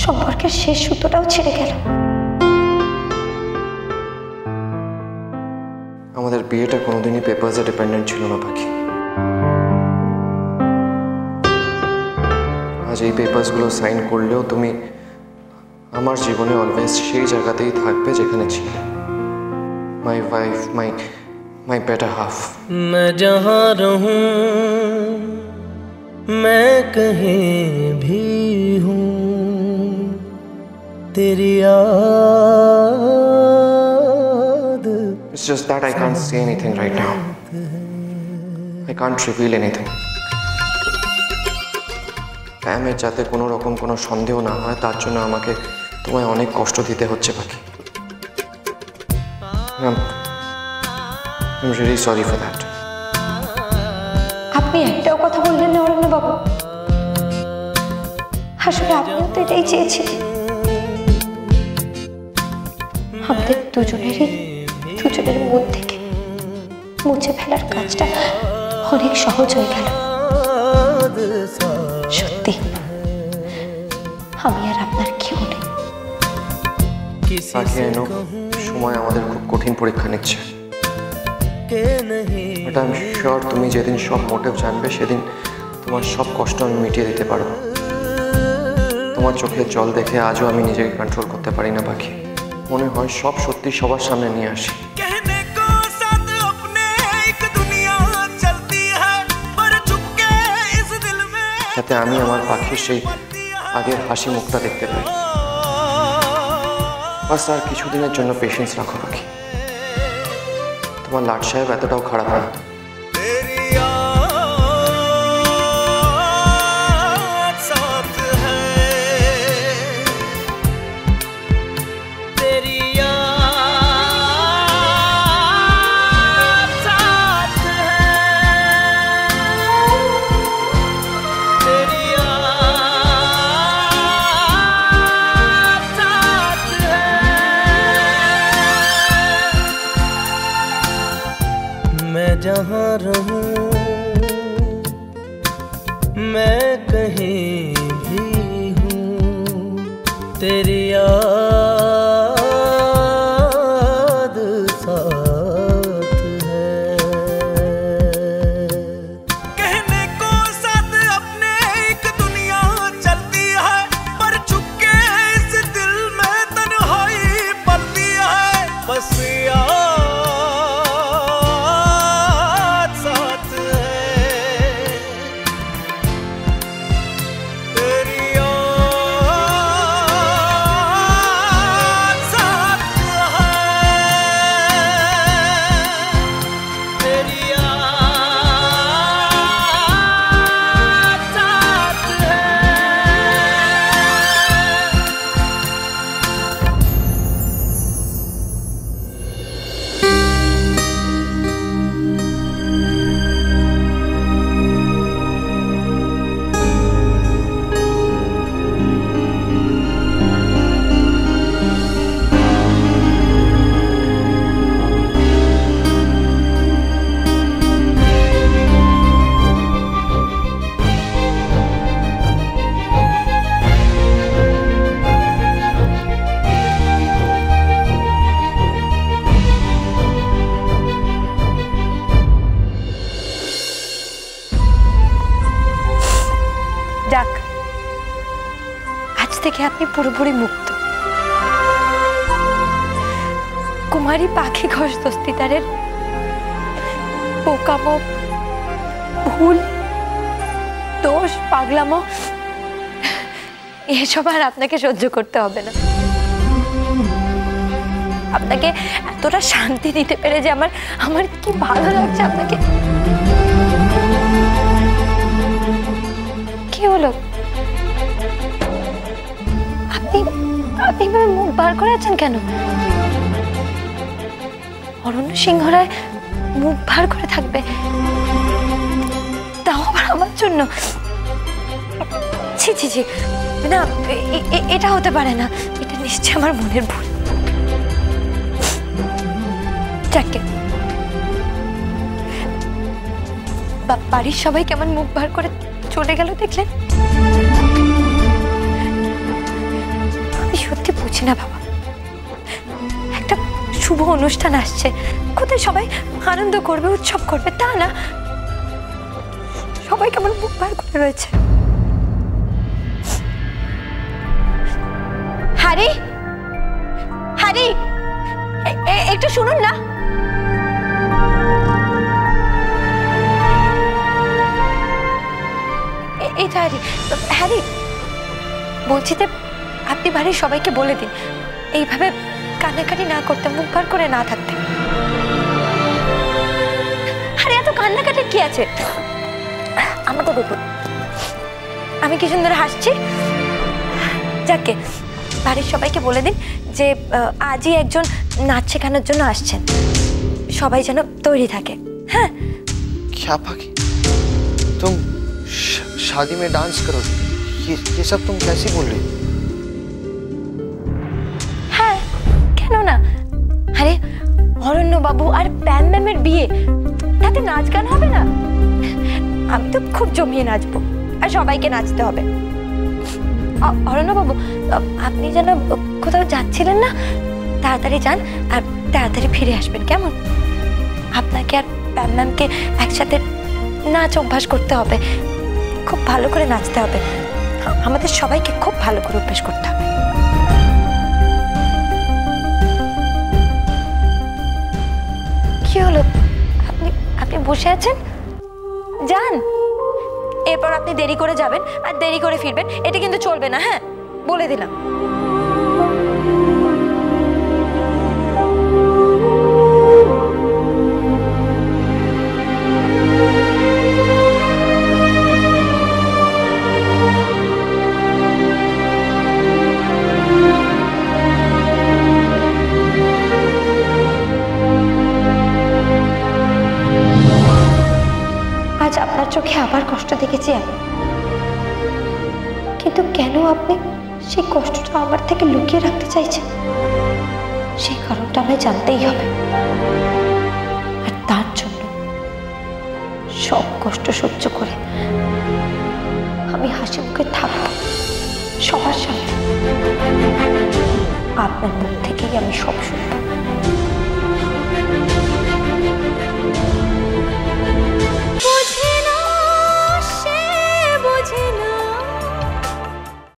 সম্পর্কের শেষ সূত্রটাও ছিঁড়ে গেল। আমাদের বিয়েটা কোনোদিনই পেপারসে ডিপেন্ডেন্ট ছিল না পাখি। আজ এই পেপারসগুলো সাইন করলেও তুমি আমার জীবনে অলওয়েজ সেই জায়গাতেই থাকবে যেখানে ছিলে। My wife, my better half. मैं जहाँ रहूं मैं कहीं भी हूँ, तेरी याद। It's just that I can't say anything right now. I can't reveal anything. প্যামের যাতে কোনো রকম কোনো সন্দেহ না হয় তার জন্য আমাকে তোমায় অনেক কষ্ট দিতে হচ্ছে পাখি। I'm really sorry for that. আপনি একটাও কথা বললেন না অরণ্য বাবু। আসলে আপনিও তো এটাই চেয়েছিলেন, আমাদের দুজনের মন থেকে মুছে ফেলার কাজটা অনেক সহজ হয়ে গেল। সত্যি আমি আর আপনার কেউ নেই। পাখি এনো, সময় আমাদের খুব কঠিন পরীক্ষা নিচ্ছে। বাট আই এম শিওর তুমি যেদিন সব মোটিভ জানবে সেদিন তোমার সব কষ্ট আমি মিটিয়ে দিতে পারবো। তোমার চোখের জল দেখে আজও আমি নিজেকে কন্ট্রোল করতে পারি না পাখি। মনে হয় সব সত্যি সবার সামনে নিয়ে আসি, যাতে আমি আমার পাখির সেই আগের হাসি মুখটা দেখতে পাই। বাস আর কিছুদিনের জন্য পেশেন্স রাখো পাখি। তোমার লাট সাহেব এতটাও খারাপ না। जहाँ रहूं मैं कहीं भी हूँ, तेरी याद साथ है। कहने को साथ अपने एक दुनिया चलती है, पर चुपके इस दिल में तन्हाई पलती है। बस যাক, আজ থেকে আপনি পুরোপুরি মুক্ত। কুমারী পাখি ঘোষ দস্তিদারের বোকামো, ভুল, দোষ, পাগলামো এসব আর আপনাকে সহ্য করতে হবে না। আপনাকে এতটা শান্তি দিতে পেরে যে আমার কি ভালো লাগছে আপনাকে। কি হলো? আপনি মুখ বার করে আছেন কেন? অরণ্য সিংহ রায় মুখ বার করে থাকবে, তাও আবার আমার জন্য? ছি ছি ছি, না, এটা হতে পারে না। এটা নিশ্চয় আমার মনের ভুল। যাকে বাড়ির সবাই কেমন মুখ বার করে চলে গেল দেখলেন? আমি সত্যি বুঝি না বাবা, একটা শুভ অনুষ্ঠান আসছে, কোথায় সবাই আনন্দ করবে, উৎসব করবে, তা না সবাই কেমন মুখ বার করে রয়েছে। হ্যারি, হ্যারি, একটু শুনুন না। এই তো হ্যারি। হ্যারি, বলছি যে আপনি বাড়ির সবাইকে বলে দিন এইভাবে কান্নাকাটি না করতে, মুখ বার করে না থাকতে। আরে এত কান্নাকাটির কি আছে, আমাকে দেখুন আমি কি সুন্দর হাসছি। যাকে বাড়ির সবাইকে বলে দিন যে আজই একজন নাচ শেখানোর জন্য আসছেন, সবাই যেন তৈরি থাকে। হ্যাঁ। क्या पाखी, तुम शादी में डांस करोगे? ये सब तुम कैसी बोल रही? হ্যাঁ, কেন না। আরে অরণ্য বাবু আর প্যাম ম্যামের বিয়ে, তাতে নাচ গান হবে না? আমি তো খুব জমিয়ে নাচবো আর সবাইকে নাচতে হবে। অরণ্য বাবু, আপনি যেন কোথাও যাচ্ছিলেন না, তাড়াতাড়ি যান আর তাড়াতাড়ি ফিরে আসবেন, কেমন? আপনাকে আর প্যাম ম্যামকে একসাথে নাচ অভ্যাস করতে হবে, খুব ভালো করে নাচতে হবে, আমাদের সবাইকে খুব ভালো করে অভ্যাস করতে হবে। কি হলো, আপনি আপনি বসে আছেন? যান, এরপর আপনি দেরি করে যাবেন আর দেরি করে ফিরবেন, এটা কিন্তু চলবে না। হ্যাঁ, বলে দিলাম। আজ আপনার চোখে আবার কষ্ট দেখেছি আমি, কিন্তু কেন আপনি সেই কষ্টটা আমার থেকে লুকিয়ে রাখতে চাইছেন, সেই কারণটা আমায় জানতেই হবে। আর তার জন্য সব কষ্ট সহ্য করে আমি হাসি মুখে থাকব সবার সামনে। আপনার মুখ থেকেই আমি সব শুনব।